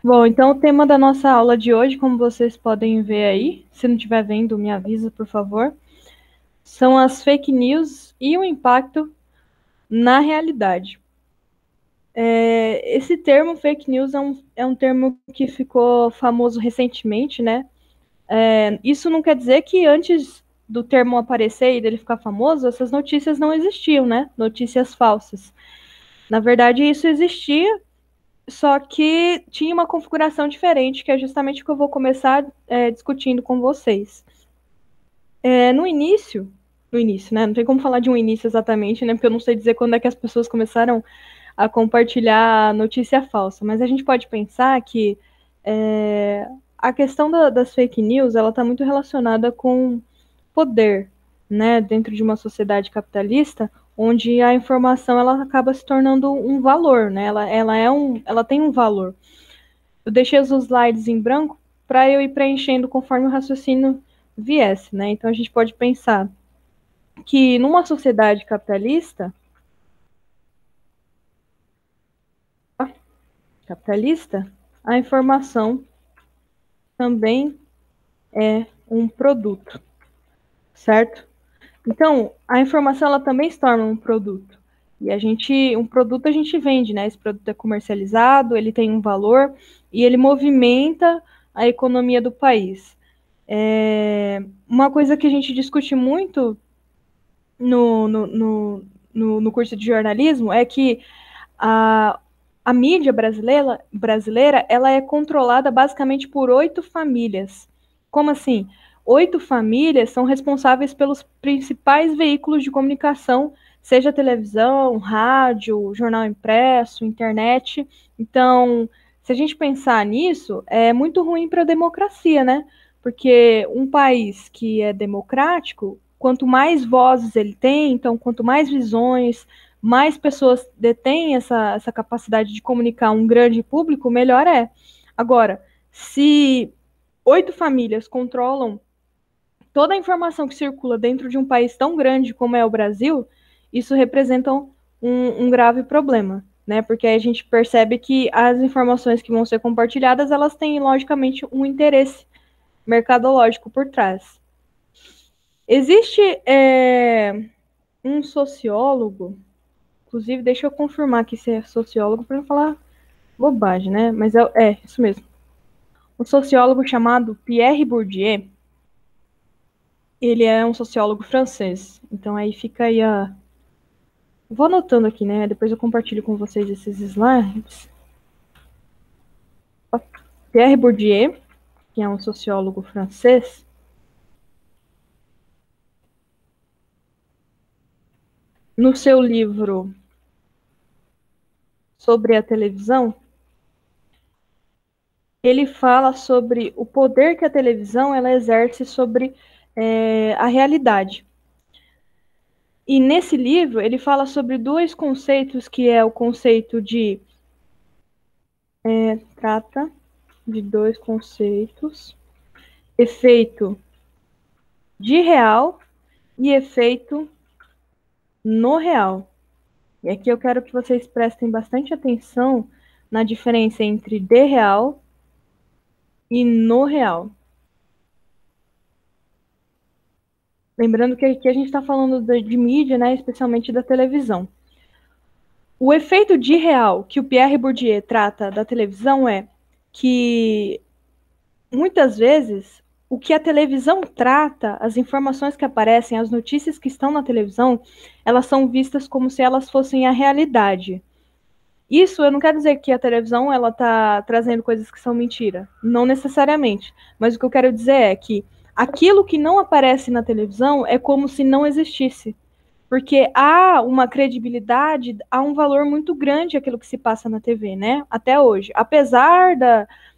Bom, então o tema da nossa aula de hoje, como vocês podem ver aí, se não estiver vendo, me avisa, por favor, são as fake news e o impacto na realidade. Esse termo fake news é um termo que ficou famoso recentemente, né? Isso não quer dizer que antes do termo aparecer e dele ficar famoso, essas notícias não existiam, né? Notícias falsas. Na verdade, isso existia, só que tinha uma configuração diferente, que é justamente o que eu vou começar discutindo com vocês. No início, né? Não tem como falar de um início exatamente, né? Porque eu não sei dizer quando é que as pessoas começaram a compartilhar notícia falsa. Mas a gente pode pensar que a questão das fake news, ela está muito relacionada com poder, né? Dentro de uma sociedade capitalista, onde a informação ela acaba se tornando um valor, né? Ela tem um valor. Eu deixei os slides em branco para eu ir preenchendo conforme o raciocínio viesse, né? Então a gente pode pensar que numa sociedade capitalista, a informação também é um produto, certo? Então, a informação ela também se torna um produto. E um produto a gente vende, né? Esse produto é comercializado, ele tem um valor e ele movimenta a economia do país. Uma coisa que a gente discute muito no curso de jornalismo é que a, a mídia brasileira ela é controlada basicamente por 8 famílias. Como assim? 8 famílias são responsáveis pelos principais veículos de comunicação, seja televisão, rádio, jornal impresso, internet. Então, se a gente pensar nisso, é muito ruim para a democracia, né? Porque um país que é democrático, quanto mais vozes ele tem, então quanto mais visões, mais pessoas detêm essa capacidade de comunicar um grande público, melhor é. Agora, se 8 famílias controlam toda a informação que circula dentro de um país tão grande como é o Brasil, isso representa um grave problema, né? Porque aí a gente percebe que as informações que vão ser compartilhadas, elas têm, logicamente, um interesse mercadológico por trás. Existe um sociólogo. Inclusive, deixa eu confirmar aqui se é sociólogo para não falar bobagem, né? Mas isso mesmo. Um sociólogo chamado Pierre Bourdieu, ele é um sociólogo francês. Então aí fica aí a... Vou anotando aqui, né? Depois eu compartilho com vocês esses slides. Pierre Bourdieu, que é um sociólogo francês, no seu livro sobre a televisão, ele fala sobre o poder que a televisão ela exerce sobre a realidade. E nesse livro ele fala sobre 2 conceitos, que é o conceito de... trata de 2 conceitos, efeito de real e efeito no real. E aqui eu quero que vocês prestem bastante atenção na diferença entre de real e no real. Lembrando que aqui a gente está falando de mídia, né, especialmente da televisão. O efeito de real que o Pierre Bourdieu trata da televisão é que, muitas vezes, o que a televisão trata, as informações que aparecem, as notícias que estão na televisão, elas são vistas como se elas fossem a realidade. Isso eu não quero dizer que a televisão ela está trazendo coisas que são mentira, não necessariamente. Mas o que eu quero dizer é que aquilo que não aparece na televisão é como se não existisse. Porque há uma credibilidade, há um valor muito grande aquilo que se passa na TV, né? Até hoje. Apesar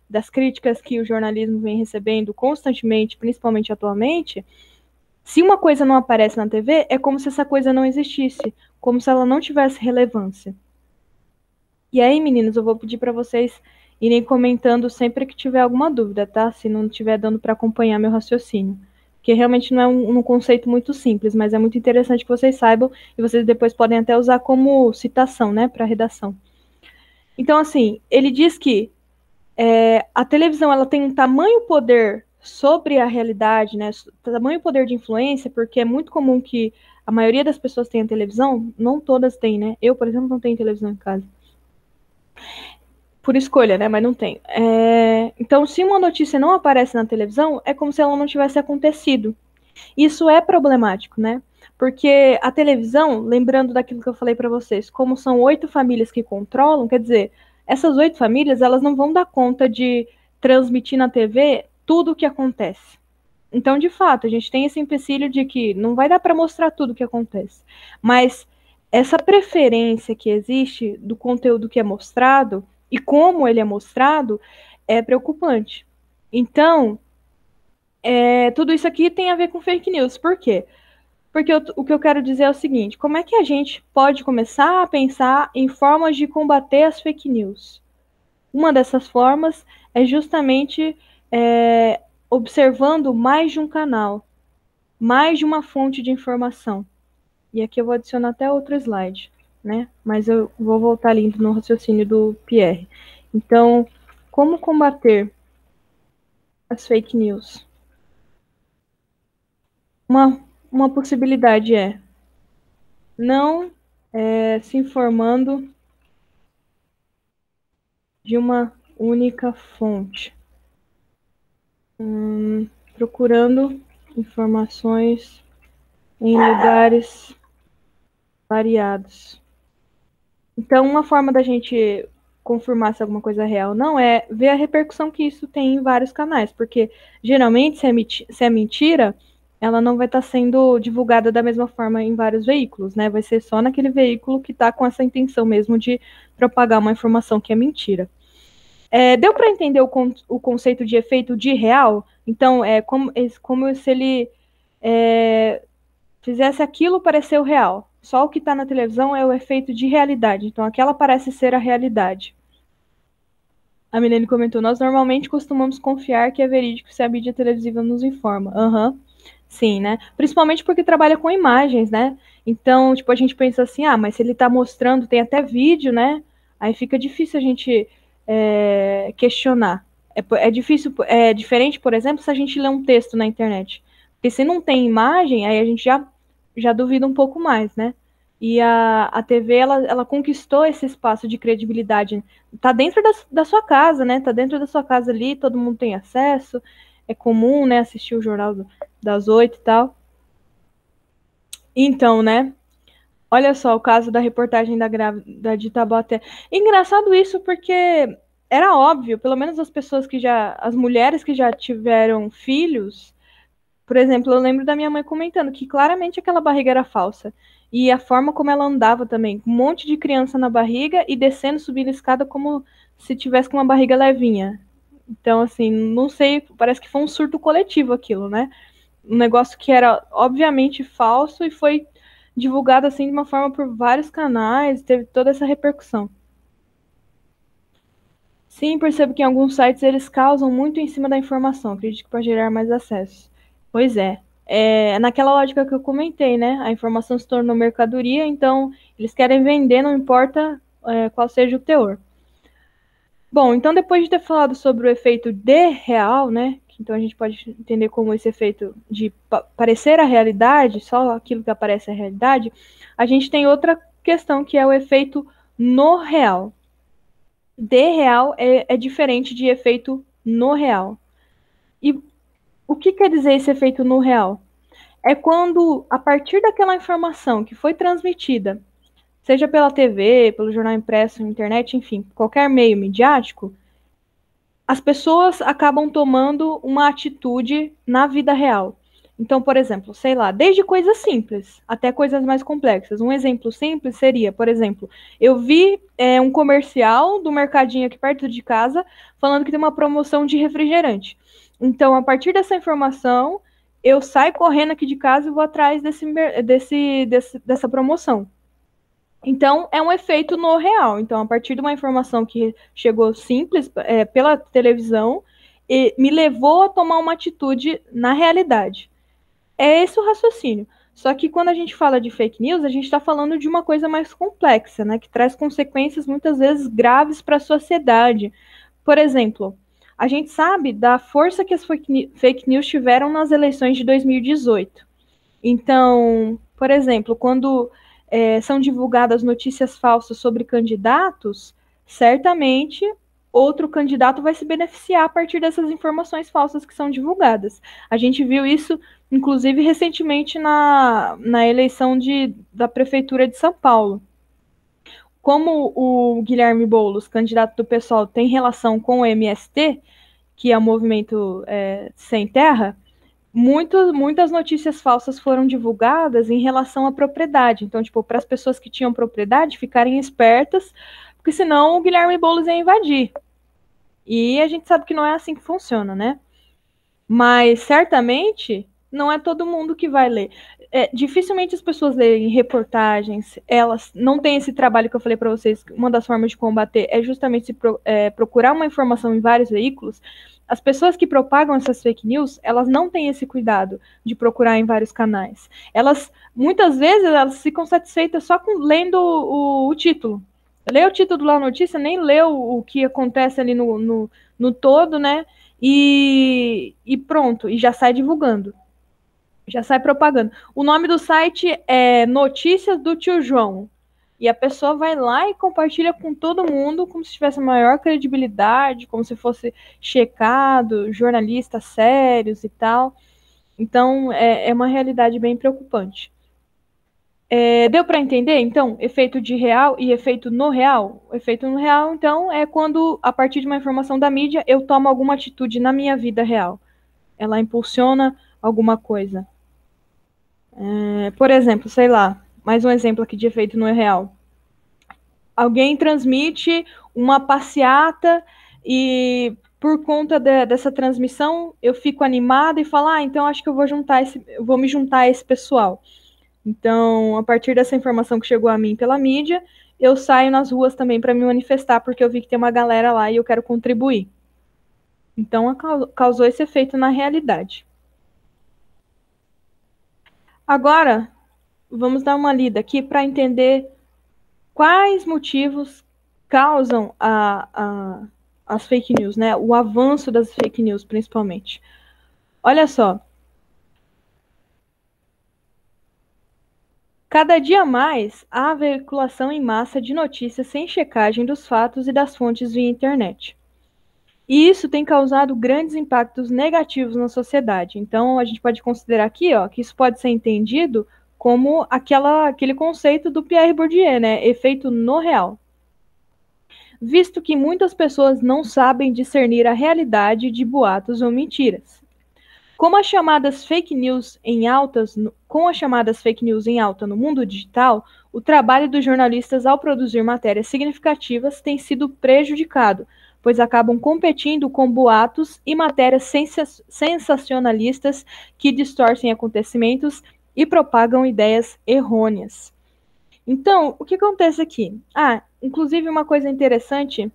das críticas que o jornalismo vem recebendo constantemente, principalmente atualmente, se uma coisa não aparece na TV, é como se essa coisa não existisse, como se ela não tivesse relevância. E aí, meninos, eu vou pedir para vocês irem comentando sempre que tiver alguma dúvida, tá? Se não estiver dando para acompanhar meu raciocínio. Porque realmente não é um conceito muito simples, mas é muito interessante que vocês saibam e vocês depois podem até usar como citação, né, para redação. Então, assim, ele diz que A televisão ela tem um tamanho poder sobre a realidade, né? Tamanho poder de influência, porque é muito comum que a maioria das pessoas tenha televisão, não todas têm, né? Eu, por exemplo, não tenho televisão em casa. Por escolha, né? Mas não tenho. Então, se uma notícia não aparece na televisão, é como se ela não tivesse acontecido. Isso é problemático, né? Porque a televisão, lembrando daquilo que eu falei para vocês, como são 8 famílias que controlam, quer dizer, essas 8 famílias, elas não vão dar conta de transmitir na TV tudo o que acontece. Então, de fato, a gente tem esse empecilho de que não vai dar para mostrar tudo o que acontece. Mas essa preferência que existe do conteúdo que é mostrado e como ele é mostrado é preocupante. Então, tudo isso aqui tem a ver com fake news. Por quê? Porque o que eu quero dizer é o seguinte: como é que a gente pode começar a pensar em formas de combater as fake news? Uma dessas formas é justamente observando mais de um canal, mais de uma fonte de informação. E aqui eu vou adicionar até outro slide, né? Mas eu vou voltar ali no raciocínio do Pierre. Então, como combater as fake news? Uma possibilidade é não se informando de uma única fonte, procurando informações em lugares variados. Então, uma forma da gente confirmar se alguma coisa é real ou não é ver a repercussão que isso tem em vários canais, porque geralmente se é mentira, ela não vai estar sendo divulgada da mesma forma em vários veículos, né? Vai ser só naquele veículo que está com essa intenção mesmo de propagar uma informação que é mentira. Deu para entender o conceito de efeito de real? Então, como se ele fizesse aquilo parecer o real. Só o que está na televisão é o efeito de realidade. Então, aquela parece ser a realidade. A Milene comentou: nós normalmente costumamos confiar que é verídico se a mídia televisiva nos informa. Sim, né? Principalmente porque trabalha com imagens, né? Então, tipo, a gente pensa assim, mas se ele está mostrando, tem até vídeo, né? Aí fica difícil a gente questionar. É difícil, é diferente, por exemplo, se a gente lê um texto na internet. Porque se não tem imagem, aí a gente já duvida um pouco mais, né? E a TV, ela conquistou esse espaço de credibilidade. Tá dentro da sua casa, né? Tá dentro da sua casa ali, todo mundo tem acesso. É comum, né, assistir o Jornal das 8 e tal. Então, né? Olha só o caso da reportagem da grávida de Taubaté. Engraçado isso porque era óbvio, pelo menos as mulheres que já tiveram filhos, por exemplo, eu lembro da minha mãe comentando que claramente aquela barriga era falsa. E a forma como ela andava também, um monte de criança na barriga e descendo, subindo a escada como se tivesse com uma barriga levinha. Então, assim, não sei, parece que foi um surto coletivo aquilo, né? Um negócio que era obviamente falso e foi divulgado assim de uma forma por vários canais, teve toda essa repercussão. Sim, percebo que em alguns sites eles causam muito em cima da informação, acredito que para gerar mais acesso. Pois é. Naquela lógica que eu comentei, né? A informação se tornou mercadoria, então eles querem vender, não importa qual seja o teor. Bom, então depois de ter falado sobre o efeito de real, né? Então a gente pode entender como esse efeito de parecer a realidade, só aquilo que aparece é a realidade, a gente tem outra questão que é o efeito no real. De real é diferente de efeito no real. E o que quer dizer esse efeito no real? É quando, a partir daquela informação que foi transmitida, seja pela TV, pelo jornal impresso, internet, enfim, qualquer meio midiático, as pessoas acabam tomando uma atitude na vida real. Então, por exemplo, sei lá, desde coisas simples até coisas mais complexas. Um exemplo simples seria, por exemplo, eu vi um comercial do mercadinho aqui perto de casa falando que tem uma promoção de refrigerante. Então, a partir dessa informação, eu saio correndo aqui de casa e vou atrás dessa promoção. Então, é um efeito no real. Então, a partir de uma informação que chegou simples pela televisão, me levou a tomar uma atitude na realidade. É esse o raciocínio. Só que quando a gente fala de fake news, a gente está falando de uma coisa mais complexa, né? Que traz consequências muitas vezes graves para a sociedade. por exemplo, a gente sabe da força que as fake news tiveram nas eleições de 2018. Então, por exemplo, quando são divulgadas notícias falsas sobre candidatos, certamente outro candidato vai se beneficiar a partir dessas informações falsas que são divulgadas. A gente viu isso, inclusive, recentemente na eleição da Prefeitura de São Paulo. Como o Guilherme Boulos, candidato do PSOL, tem relação com o MST, que é o Movimento Sem Terra, muitas notícias falsas foram divulgadas em relação à propriedade. Então, tipo, para as pessoas que tinham propriedade ficarem espertas, porque senão o Guilherme Boulos ia invadir. E a gente sabe que não é assim que funciona, né? Mas certamente não é todo mundo que vai ler. Dificilmente as pessoas leem reportagens, elas não têm esse trabalho que eu falei para vocês. Uma das formas de combater é justamente procurar uma informação em vários veículos. As pessoas que propagam essas fake news, elas não têm esse cuidado de procurar em vários canais. Elas, muitas vezes, elas ficam satisfeitas só lendo o título. Lê o título da notícia, nem lê o que acontece ali no todo, né? E pronto, e já sai divulgando. Já sai propagando. O nome do site é Notícias do Tio João. E a pessoa vai lá e compartilha com todo mundo como se tivesse maior credibilidade, como se fosse checado, jornalistas sérios e tal. Então, é uma realidade bem preocupante. Deu para entender, então, efeito de real e efeito no real? O efeito no real, então, é quando, a partir de uma informação da mídia, eu tomo alguma atitude na minha vida real. Ela impulsiona alguma coisa. Por exemplo, sei lá, mais um exemplo aqui de efeito no real. Alguém transmite uma passeata e por conta dessa transmissão eu fico animada e falo, então acho que eu vou me juntar a esse pessoal. Então, a partir dessa informação que chegou a mim pela mídia, eu saio nas ruas também para me manifestar, porque eu vi que tem uma galera lá e eu quero contribuir. Então, causou esse efeito na realidade. Agora, vamos dar uma lida aqui para entender quais motivos causam as fake news, né? O avanço das fake news, principalmente. Olha só. Cada dia mais há veiculação em massa de notícias sem checagem dos fatos e das fontes via internet. E isso tem causado grandes impactos negativos na sociedade. Então, a gente pode considerar aqui, que isso pode ser entendido como aquele conceito do Pierre Bourdieu, né? Efeito no real. Visto que muitas pessoas não sabem discernir a realidade de boatos ou mentiras. Com as chamadas fake news em alta no mundo digital, o trabalho dos jornalistas ao produzir matérias significativas tem sido prejudicado, pois acabam competindo com boatos e matérias sensacionalistas que distorcem acontecimentos e propagam ideias errôneas. Então, o que acontece aqui? Inclusive uma coisa interessante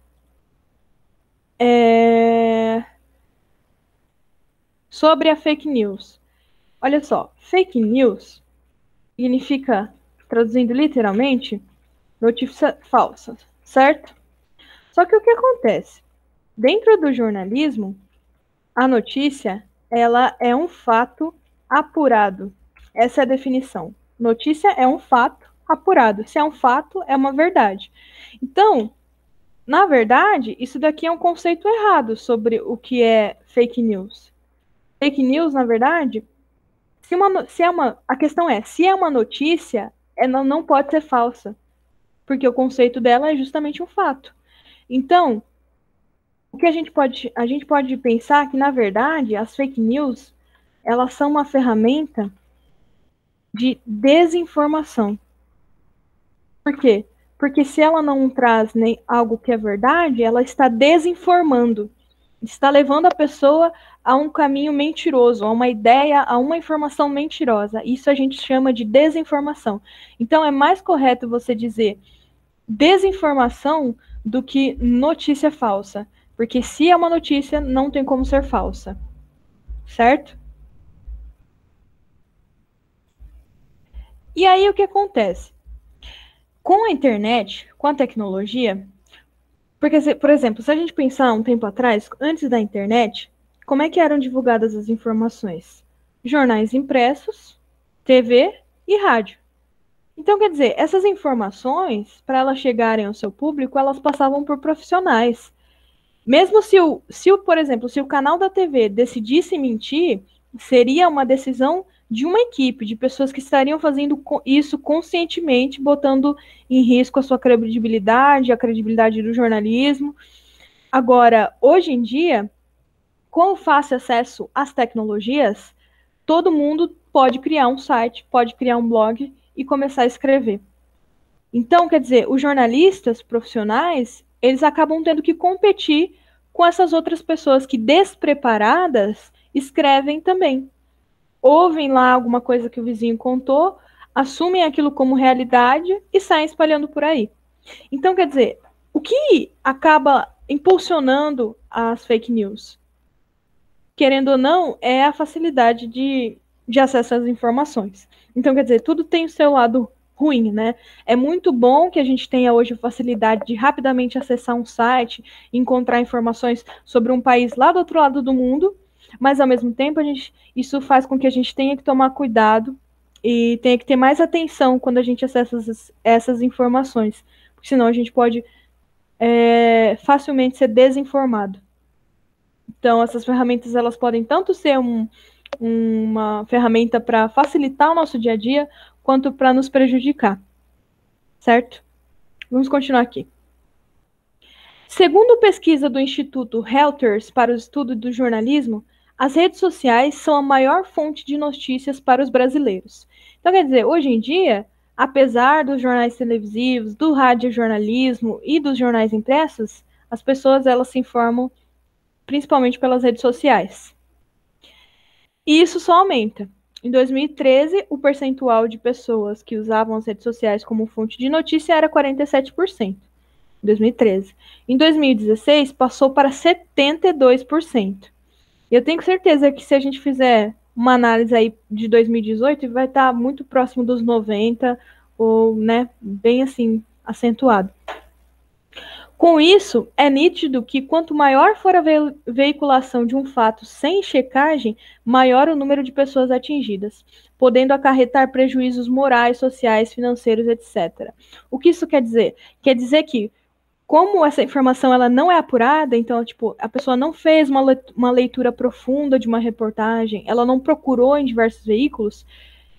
sobre a fake news. Olha só, fake news significa, traduzindo literalmente, notícia falsa, certo? Só que o que acontece? Dentro do jornalismo, a notícia, ela é um fato apurado. Essa é a definição. Notícia é um fato apurado. Se é um fato, é uma verdade. Então, na verdade, isso daqui é um conceito errado sobre o que é fake news. Fake news, na verdade, a questão é, se é uma notícia, ela não pode ser falsa, porque o conceito dela é justamente um fato. Então, o que a gente pode pensar que, na verdade, as fake news, elas são uma ferramenta de desinformação. Por quê? Porque se ela não traz nem algo que é verdade, ela está desinformando. Está levando a pessoa a um caminho mentiroso, a uma ideia, a uma informação mentirosa. Isso a gente chama de desinformação. Então, é mais correto você dizer desinformação do que notícia falsa. Porque se é uma notícia, não tem como ser falsa. Certo? E aí, o que acontece? Com a internet, com a tecnologia, Porque, por exemplo, se a gente pensar um tempo atrás, antes da internet, como é que eram divulgadas as informações? Jornais impressos, TV e rádio. Então, quer dizer, essas informações, para elas chegarem ao seu público, elas passavam por profissionais. Mesmo por exemplo, se o canal da TV decidisse mentir, seria uma decisão de uma equipe, de pessoas que estariam fazendo isso conscientemente, botando em risco a sua credibilidade, a credibilidade do jornalismo. Agora, hoje em dia, com o fácil acesso às tecnologias, todo mundo pode criar um site, pode criar um blog e começar a escrever. Então, quer dizer, os jornalistas profissionais, eles acabam tendo que competir com essas outras pessoas que, despreparadas, escrevem também. Ouvem lá alguma coisa que o vizinho contou, assumem aquilo como realidade e saem espalhando por aí. Então, quer dizer, o que acaba impulsionando as fake news? Querendo ou não, é a facilidade de acesso às informações. Então, quer dizer, tudo tem o seu lado ruim, né? É muito bom que a gente tenha hoje a facilidade de rapidamente acessar um site, encontrar informações sobre um país lá do outro lado do mundo, mas ao mesmo tempo isso faz com que a gente tenha que tomar cuidado e tenha que ter mais atenção quando a gente acessa essas informações, porque senão a gente pode facilmente ser desinformado. Então, essas ferramentas elas podem tanto ser uma ferramenta para facilitar o nosso dia a dia, quanto para nos prejudicar. Certo? Vamos continuar aqui. Segundo pesquisa do Instituto Reuters para o estudo do jornalismo, as redes sociais são a maior fonte de notícias para os brasileiros. Então, quer dizer, hoje em dia, apesar dos jornais televisivos, do radiojornalismo e dos jornais impressos, as pessoas elas se informam principalmente pelas redes sociais. E isso só aumenta. Em 2013, o percentual de pessoas que usavam as redes sociais como fonte de notícia era 47%. Em 2013. Em 2016, passou para 72%. Eu tenho certeza que se a gente fizer uma análise aí de 2018, vai estar muito próximo dos 90%, ou, né, bem assim, acentuado. Com isso, é nítido que quanto maior for a veiculação de um fato sem checagem, maior o número de pessoas atingidas, podendo acarretar prejuízos morais, sociais, financeiros, etc. O que isso quer dizer? Quer dizer que, como essa informação ela não é apurada, então, tipo, a pessoa não fez uma leitura profunda de uma reportagem, ela não procurou em diversos veículos,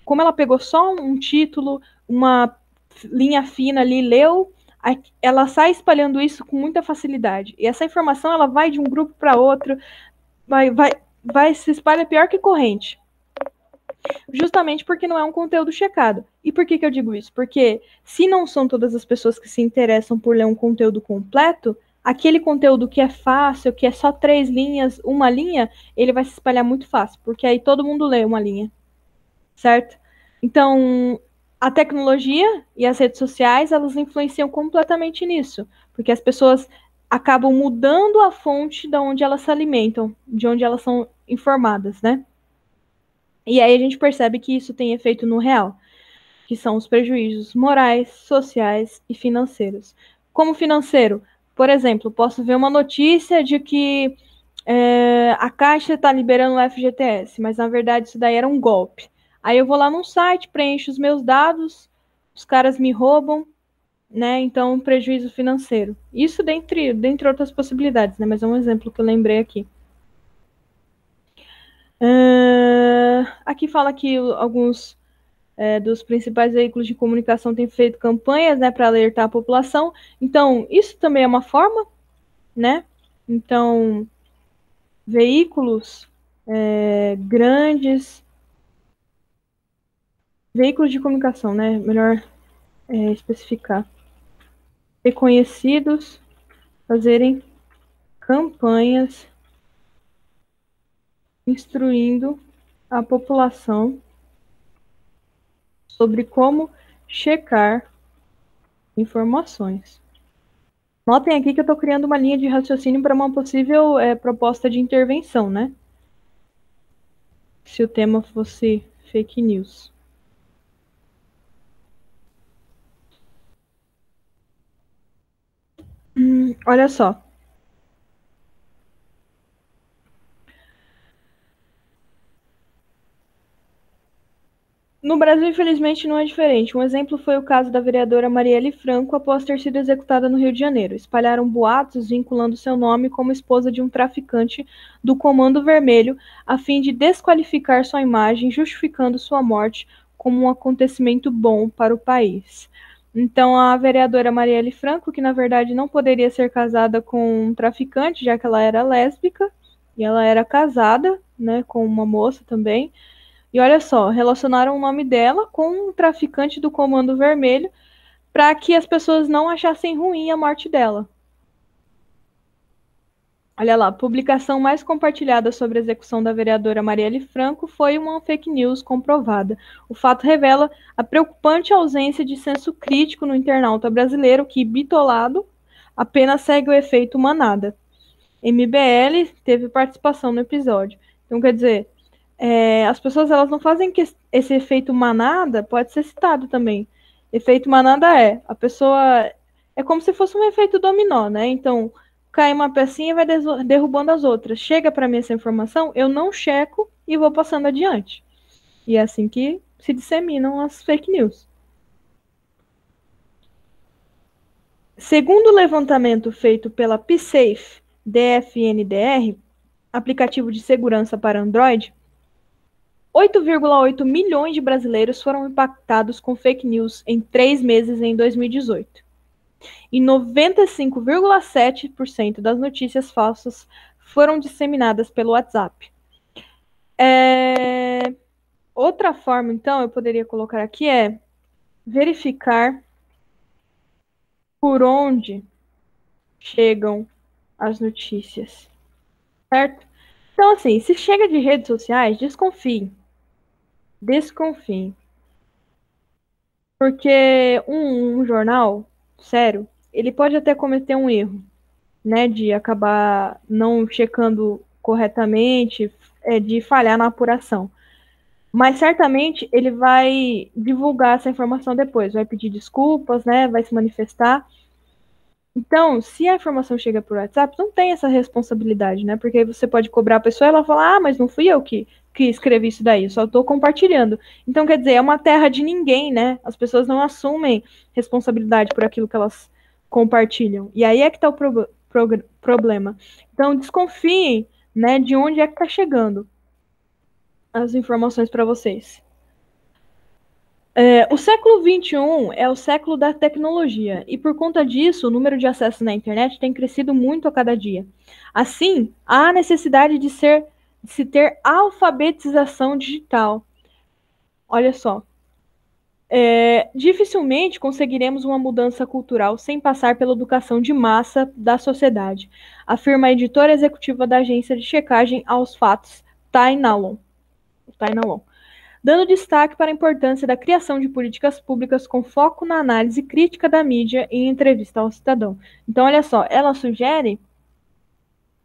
como ela pegou só um título, uma linha fina ali, leu, ela sai espalhando isso com muita facilidade. E essa informação ela vai de um grupo para outro, vai se espalha pior que corrente. Justamente porque não é um conteúdo checado. E por que eu digo isso? Porque se não são todas as pessoas que se interessam por ler um conteúdo completo, aquele conteúdo que é fácil, que é só 3 linhas, uma linha, ele vai se espalhar muito fácil, porque aí todo mundo lê uma linha, certo? Então, a tecnologia e as redes sociais, elas influenciam completamente nisso, porque as pessoas acabam mudando a fonte de onde elas se alimentam, de onde elas são informadas, né? E aí a gente percebe que isso tem efeito no real, que são os prejuízos morais, sociais e financeiros. Como financeiro, por exemplo, posso ver uma notícia de que a Caixa está liberando o FGTS, mas na verdade isso daí era um golpe. Aí eu vou lá num site, preencho os meus dados, os caras me roubam, né? Então, prejuízo financeiro. Isso dentre outras possibilidades, né? Mas é um exemplo que eu lembrei aqui. Aqui fala que alguns dos principais veículos de comunicação têm feito campanhas, né, para alertar a população. Então, isso também é uma forma, né? Então, veículos grandes, veículos de comunicação, né? Melhor especificar. Reconhecidos fazerem campanhas instruindo a população sobre como checar informações. Notem aqui que eu estou criando uma linha de raciocínio para uma possível proposta de intervenção, né? Se o tema fosse fake news. Olha só. No Brasil, infelizmente, não é diferente. Um exemplo foi o caso da vereadora Marielle Franco após ter sido executada no Rio de Janeiro. Espalharam boatos vinculando seu nome como esposa de um traficante do Comando Vermelho, a fim de desqualificar sua imagem, justificando sua morte como um acontecimento bom para o país. Então, a vereadora Marielle Franco, que na verdade não poderia ser casada com um traficante, já que ela era lésbica, e ela era casada, né, com uma moça também, e olha só, relacionaram o nome dela com um traficante do Comando Vermelho para que as pessoas não achassem ruim a morte dela. Olha lá, a publicação mais compartilhada sobre a execução da vereadora Marielle Franco foi uma fake news comprovada. O fato revela a preocupante ausência de senso crítico no internauta brasileiro que, bitolado, apenas segue o efeito manada. MBL teve participação no episódio. Então, quer dizer, as pessoas elas não fazem que esse efeito manada pode ser citado também. Efeito manada a pessoa é como se fosse um efeito dominó, né? Então cai uma pecinha e vai derrubando as outras. Chega para mim essa informação, eu não checo e vou passando adiante. E é assim que se disseminam as fake news. Segundo o levantamento feito pela PSafe DFNDR, aplicativo de segurança para Android, 8,8 milhões de brasileiros foram impactados com fake news em 3 meses em 2018. E 95,7% das notícias falsas foram disseminadas pelo WhatsApp. Outra forma, então, eu poderia colocar aqui é verificar por onde chegam as notícias, certo? Então, assim, se chega de redes sociais, desconfie. Desconfie. Porque um jornal, sério, ele pode até cometer um erro, né, de acabar não checando corretamente, de falhar na apuração. Mas certamente ele vai divulgar essa informação depois, vai pedir desculpas, né, vai se manifestar. Então, se a informação chega por WhatsApp, não tem essa responsabilidade, né? Porque aí você pode cobrar a pessoa e ela fala, mas não fui eu que escrevi isso daí, eu só estou compartilhando. Então, quer dizer, é uma terra de ninguém, né? As pessoas não assumem responsabilidade por aquilo que elas compartilham. E aí é que está o problema. Então, desconfiem, né, de onde é que está chegando as informações para vocês. O século XXI é o século da tecnologia e, por conta disso, o número de acessos na internet tem crescido muito a cada dia. Assim, há necessidade de se ter alfabetização digital. Olha só, dificilmente conseguiremos uma mudança cultural sem passar pela educação de massa da sociedade, afirma a editora executiva da agência de checagem aos fatos, Tainalon. Dando destaque para a importância da criação de políticas públicas com foco na análise crítica da mídia em entrevista ao cidadão. Então, olha só, ela sugere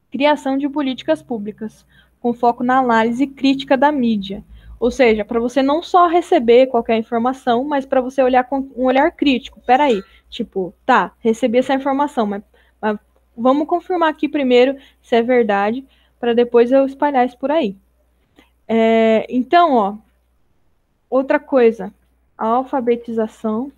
criação de políticas públicas com foco na análise crítica da mídia. Ou seja, para você não só receber qualquer informação, mas para você olhar com um olhar crítico. Peraí, tipo, tá, recebi essa informação, mas vamos confirmar aqui primeiro se é verdade, para depois eu espalhar isso por aí. Então, ó, outra coisa, a alfabetização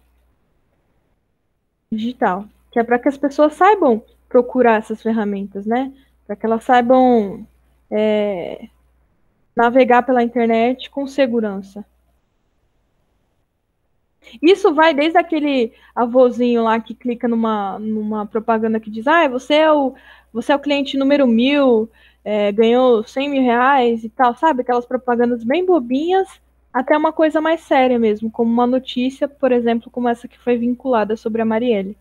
digital, que é para que as pessoas saibam procurar essas ferramentas, né? Para que elas saibam navegar pela internet com segurança. Isso vai desde aquele avôzinho lá que clica numa propaganda que diz, você é o cliente número 1000, ganhou 100 mil reais e tal, sabe? Aquelas propagandas bem bobinhas, até uma coisa mais séria mesmo, como uma notícia, por exemplo, como essa que foi vinculada sobre a Marielle.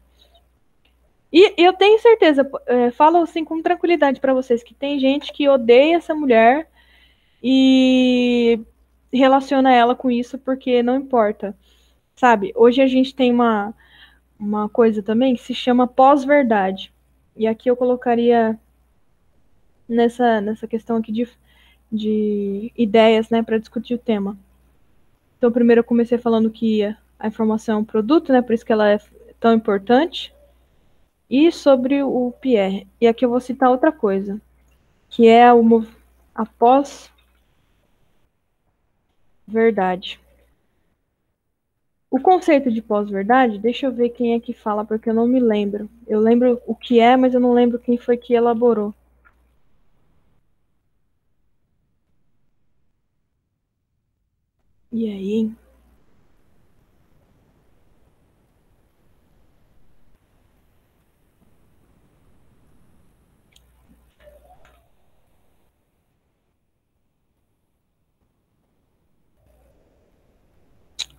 E eu tenho certeza, falo assim com tranquilidade para vocês, que tem gente que odeia essa mulher e relaciona ela com isso porque não importa. Sabe, hoje a gente tem uma coisa também que se chama pós-verdade. E aqui eu colocaria nessa questão aqui de ideias, né, para discutir o tema. Então, primeiro eu comecei falando que a informação é um produto, né, por isso que ela é tão importante. E sobre o Pierre. E aqui eu vou citar outra coisa, que é a pós-verdade. O conceito de pós-verdade, deixa eu ver quem é que fala, porque eu não me lembro. Eu lembro o que é, mas eu não lembro quem foi que elaborou. E aí, hein?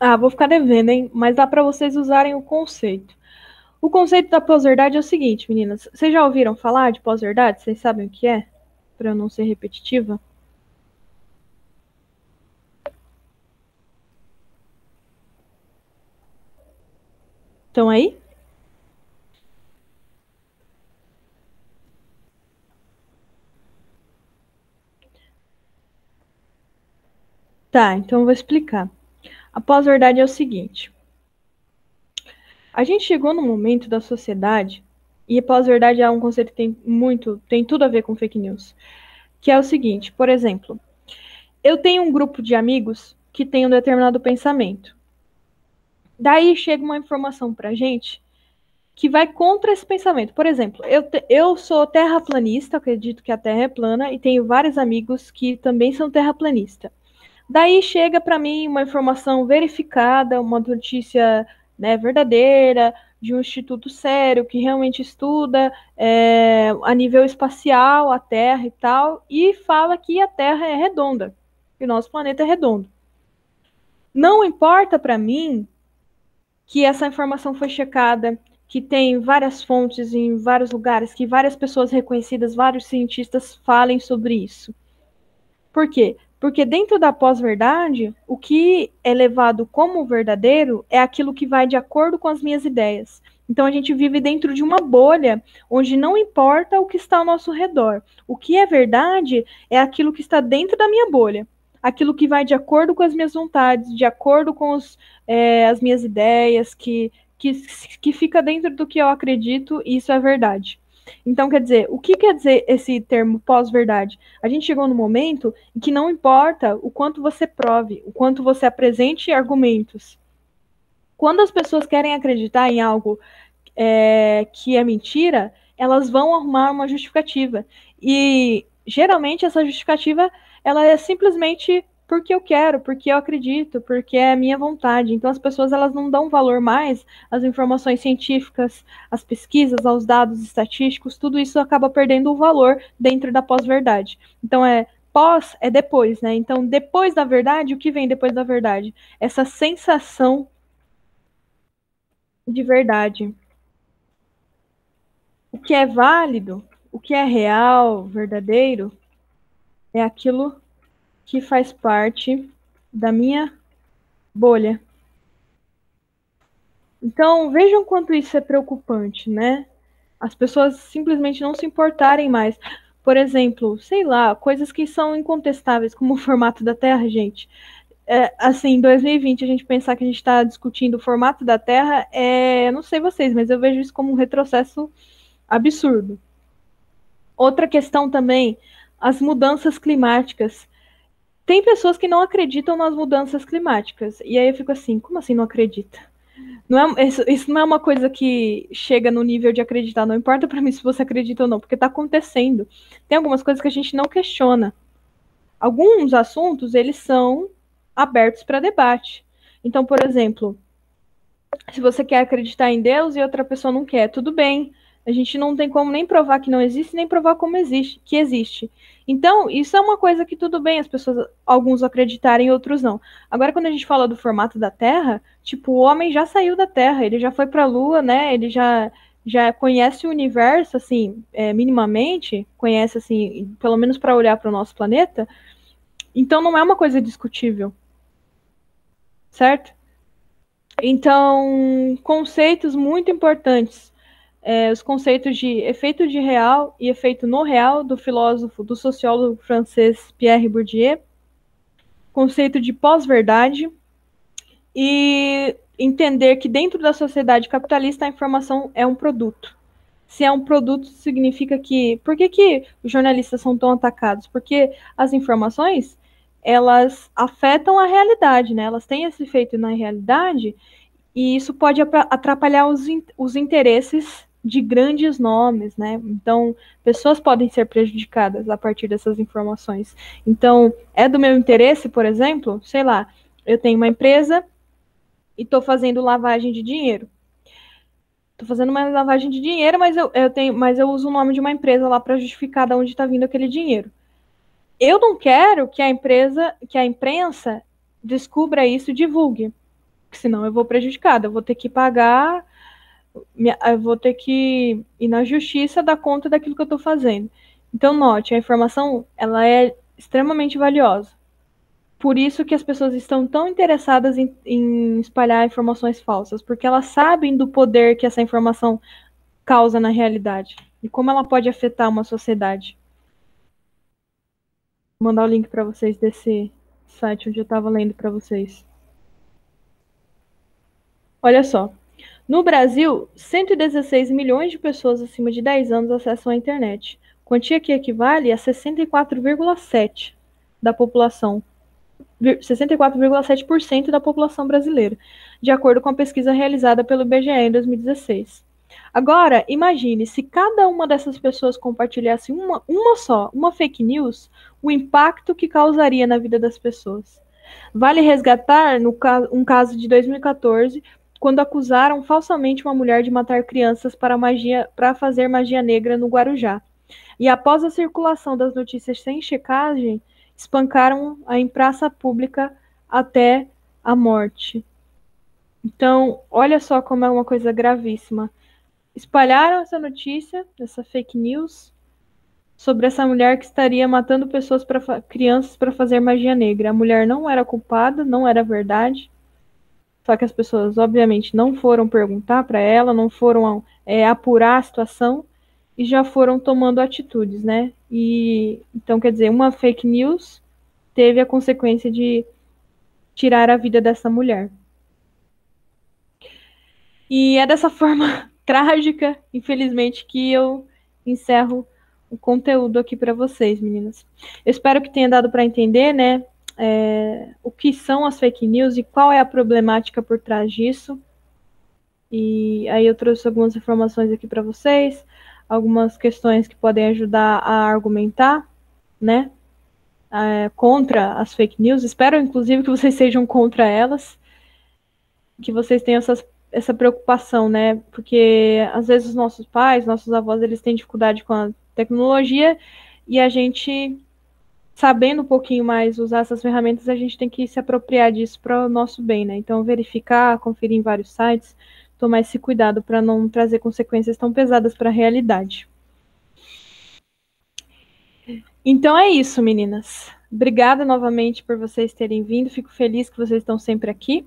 Ah, vou ficar devendo, hein? Mas dá para vocês usarem o conceito. O conceito da pós-verdade é o seguinte, meninas. Vocês já ouviram falar de pós-verdade? Vocês sabem o que é? Para eu não ser repetitiva. Estão aí? Tá, então eu vou explicar. A pós-verdade é o seguinte. A gente chegou num momento da sociedade, e a pós-verdade é um conceito que tem tudo a ver com fake news, que é o seguinte, por exemplo, eu tenho um grupo de amigos que tem um determinado pensamento. Daí chega uma informação pra gente que vai contra esse pensamento. Por exemplo, eu sou terraplanista, acredito que a Terra é plana, e tenho vários amigos que também são terraplanistas. Daí chega para mim uma informação verificada, uma notícia, né, verdadeira, de um instituto sério que realmente estuda a nível espacial a Terra e tal, e fala que a Terra é redonda, que o nosso planeta é redondo. Não importa para mim que essa informação foi checada, que tem várias fontes em vários lugares, que várias pessoas reconhecidas, vários cientistas falem sobre isso. Por quê? Porque dentro da pós-verdade, o que é levado como verdadeiro é aquilo que vai de acordo com as minhas ideias. Então a gente vive dentro de uma bolha onde não importa o que está ao nosso redor. O que é verdade é aquilo que está dentro da minha bolha. Aquilo que vai de acordo com as minhas vontades, de acordo com as minhas ideias, que fica dentro do que eu acredito, e isso é verdade. Então, quer dizer, o que quer dizer esse termo pós-verdade? A gente chegou no momento em que não importa o quanto você prove, o quanto você apresente argumentos. Quando as pessoas querem acreditar em algo que é mentira, elas vão arrumar uma justificativa. E geralmente essa justificativa ela é simplesmente porque eu quero, porque eu acredito, porque é a minha vontade. Então as pessoas elas não dão valor mais às informações científicas, às pesquisas, aos dados estatísticos, tudo isso acaba perdendo o valor dentro da pós-verdade. Então pós é depois, né? Então depois da verdade, o que vem depois da verdade? Essa sensação de verdade. O que é válido, o que é real, verdadeiro, é aquilo que faz parte da minha bolha. Então, vejam quanto isso é preocupante, né? As pessoas simplesmente não se importarem mais. Por exemplo, sei lá, coisas que são incontestáveis, como o formato da Terra, gente. Assim, em 2020, a gente pensar que a gente está discutindo o formato da Terra, não sei vocês, mas eu vejo isso como um retrocesso absurdo. Outra questão também, as mudanças climáticas. Tem pessoas que não acreditam nas mudanças climáticas. E aí eu fico assim, como assim não acredita? Não é, isso não é uma coisa que chega no nível de acreditar. Não importa para mim se você acredita ou não, porque está acontecendo. Tem algumas coisas que a gente não questiona. Alguns assuntos, eles são abertos para debate. Então, por exemplo, se você quer acreditar em Deus e outra pessoa não quer, tudo bem. A gente não tem como nem provar que não existe, nem provar como existe, que existe. Então, isso é uma coisa que tudo bem as pessoas, alguns acreditarem, outros não. Agora, quando a gente fala do formato da Terra, tipo, o homem já saiu da Terra, ele já foi para a Lua, né? Ele já conhece o universo, assim, minimamente, conhece, assim, pelo menos para olhar para o nosso planeta. Então, não é uma coisa discutível, certo? Então, conceitos muito importantes. Os conceitos de efeito de real e efeito no real, do sociólogo francês Pierre Bourdieu. Conceito de pós-verdade. E entender que dentro da sociedade capitalista a informação é um produto, Se é um produto, significa que... Por que os jornalistas são tão atacados? Porque as informações, elas afetam a realidade, né? Elas têm esse efeito na realidade e isso pode atrapalhar os interesses de grandes nomes, né? Então, pessoas podem ser prejudicadas a partir dessas informações. Então, é do meu interesse, por exemplo, sei lá, eu tenho uma empresa e estou fazendo lavagem de dinheiro. Estou fazendo uma lavagem de dinheiro, mas eu uso o nome de uma empresa lá para justificar de onde está vindo aquele dinheiro. Eu não quero que a imprensa descubra isso e divulgue, senão eu vou prejudicada, eu vou ter que pagar, eu vou ter que ir na justiça dar conta daquilo que eu estou fazendo. Então, note, a informação ela é extremamente valiosa. Por isso que as pessoas estão tão interessadas em espalhar informações falsas, porque elas sabem do poder que essa informação causa na realidade e como ela pode afetar uma sociedade. Vou mandar o link para vocês desse site onde eu estava lendo para vocês. Olha só. No Brasil, 116 milhões de pessoas acima de 10 anos acessam a internet, quantia que equivale a 64,7% da população. 64,7% da população brasileira, de acordo com a pesquisa realizada pelo IBGE em 2016. Agora, imagine se cada uma dessas pessoas compartilhasse uma fake news, o impacto que causaria na vida das pessoas. Vale resgatar um caso de 2014, quando acusaram falsamente uma mulher de matar crianças para fazer magia negra no Guarujá. E após a circulação das notícias sem checagem, espancaram-a em praça pública até a morte. Então, olha só como é uma coisa gravíssima. Espalharam essa notícia, essa fake news, sobre essa mulher que estaria matando crianças para fazer magia negra. A mulher não era culpada, não era verdade. Só que as pessoas, obviamente, não foram perguntar para ela, não foram apurar a situação e já foram tomando atitudes, né? E então, quer dizer, uma fake news teve a consequência de tirar a vida dessa mulher. E é dessa forma trágica, infelizmente, que eu encerro o conteúdo aqui para vocês, meninas. Eu espero que tenha dado para entender, né, o que são as fake news e qual é a problemática por trás disso. E aí eu trouxe algumas informações aqui para vocês, algumas questões que podem ajudar a argumentar, né, contra as fake news. Espero, inclusive, que vocês sejam contra elas, que vocês tenham essa preocupação, né? Porque às vezes os nossos pais, nossos avós, eles têm dificuldade com a tecnologia e a gente, sabendo um pouquinho mais usar essas ferramentas, a gente tem que se apropriar disso para o nosso bem, né? Então, verificar, conferir em vários sites, tomar esse cuidado para não trazer consequências tão pesadas para a realidade. Então é isso, meninas. Obrigada novamente por vocês terem vindo. Fico feliz que vocês estão sempre aqui.